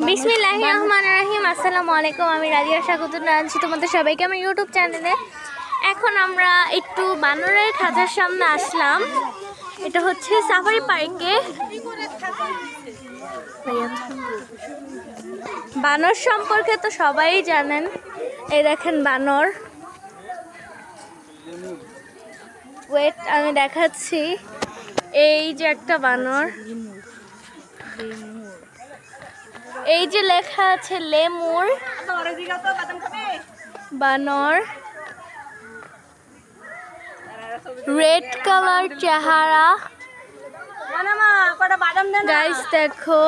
বিসমিল্লাহির রহমানির রহিম। আসসালামু আলাইকুম, আমি রাজিয়া স্বাগত জানাচ্ছি তোমাদের সবাইকে আমার ইউটিউব চ্যানেলে। এখন আমরা একটু বানরের খাঁচার সামনে আসলাম। এটা হচ্ছে সাফারি পার্কে। বানর সম্পর্কে তো সবাই জানেন। এই দেখেন বানর। ওয়েট, আমি দেখাচ্ছি। এই যে একটা বানর, এই যে লেখা আছে লেমুর বানর, রেড কালার চেহারা। গাইস দেখো,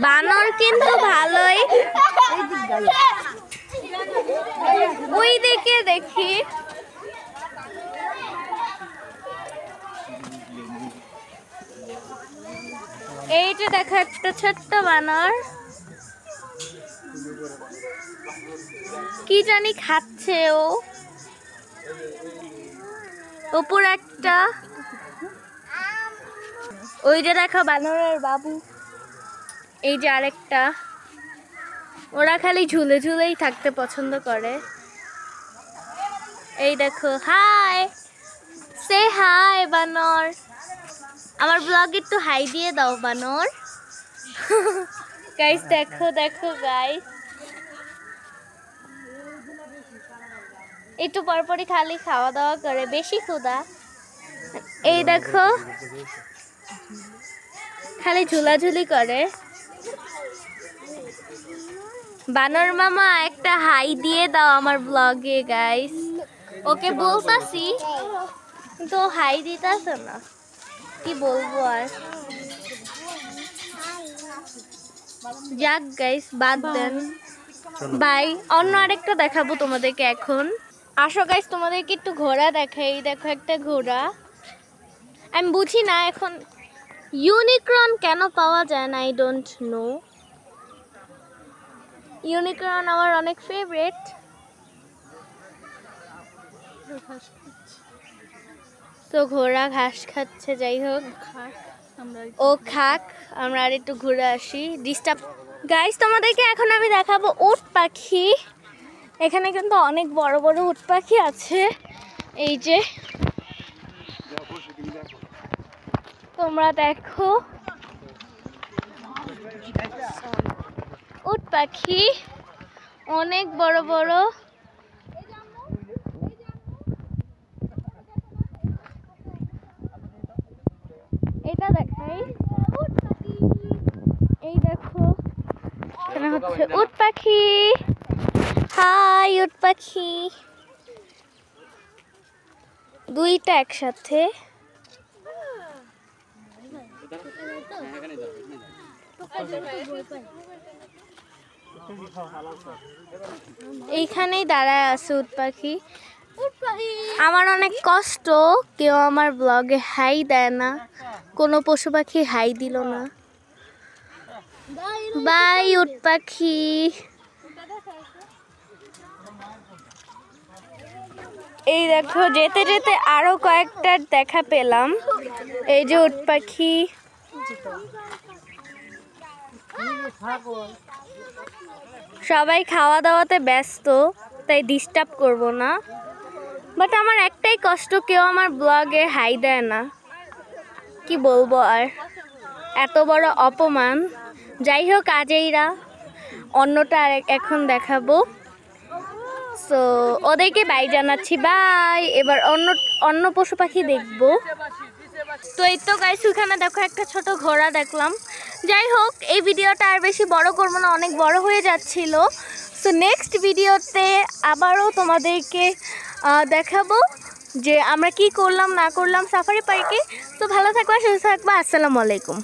বানর কিন্তু ভালোই। ওই দিকে দেখি, এই যে দেখো একটা ছোট্ট বানর, কি জানি খাচ্ছে ও। উপর একটা, ওই যে দেখো বানরের বাবু। এই যে আরেকটা। ওরা খালি ঝুলে ঝুলেই থাকতে পছন্দ করে। এই দেখো, হাই, সে হাই বানর। আমার ব্লগে একটু হাই দিয়ে দাও বানর। গাইস দেখো দেখো গাইস, একটু পরপরই খালি খাওয়া দাওয়া করে, বেশি ক্ষুধা। এই দেখো খালি ঝুলাঝুলি করে। বানর মামা একটা হাই দিয়ে দাও আমার ব্লগে গাইস। ওকে বলতাছি তো হাই দিতেছে না, কি বলবো আর। যাক গাইস, বাদ দেন, বাই। অন্য আরেকটা দেখাবো তোমাদেরকে এখন। আসো গাইস, তোমাদেরকে একটু ঘোড়া দেখাই। দেখো একটা ঘোড়া। আমি বুঝি না এখন ইউনিকর্ন কেন পাওয়া যায় না, আই ডোন্ট নো। ইউনিকর্ন আমার অনেক ফেভারিট। তো ঘোড়া ঘাস খাচ্ছে, যাই হোক ও খাক, আমরা আর একটু ঘুরে আসি। ডিস্টার্ব গাইস, তোমাদেরকে এখন আমি দেখাবো উট পাখি। এখানে কিন্তু অনেক বড় বড় উট পাখি আছে। এই যে তোমরা দেখো উট পাখি অনেক বড় বড়। এটা দেখাই, এই দেখো এখানে হচ্ছে উট পাখি। হাই উট পাখি, দুইটা একসাথে। এইখানেই দাঁড়ায় আছে উট পাখি। আমার অনেক কষ্ট, কেউ আমার ব্লগে হাই দেয় না, কোনো পশু পাখি হাই দিল না। বাই উট পাখি। এই দেখো যেতে যেতে আরো কয়েকটা দেখা পেলাম। এই যে উট পাখি। সবাই খাওয়া দাওয়াতে ব্যস্ত, তাই ডিস্টার্ব করব না। বাট আমার একটাই কষ্ট, কেউ আমার ব্লগে হাই দেয় না, কি বলবো আর। এত বড় অপমান। যাই হোক, আজেইরা অন্যটা এখন দেখাবো। সো ওদেরকে বাই জানাচ্ছি, বাই। এবার অন্য পশু পাখি দেখবো। তো এই তো গাইস, ওখানে দেখো একটা ছোট ঘোড়া দেখলাম। যাই হোক, এই ভিডিওটা আর বেশি বড় করবো না, অনেক বড় হয়ে যাচ্ছিল। সো নেক্সট ভিডিওতে আবারও তোমাদেরকে দেখাবো যে আমরা কি করলাম না করলাম সাফারি পার্কে। তো ভালো থাকবা, সুস্থ থাকবা। আসসালামু আলাইকুম।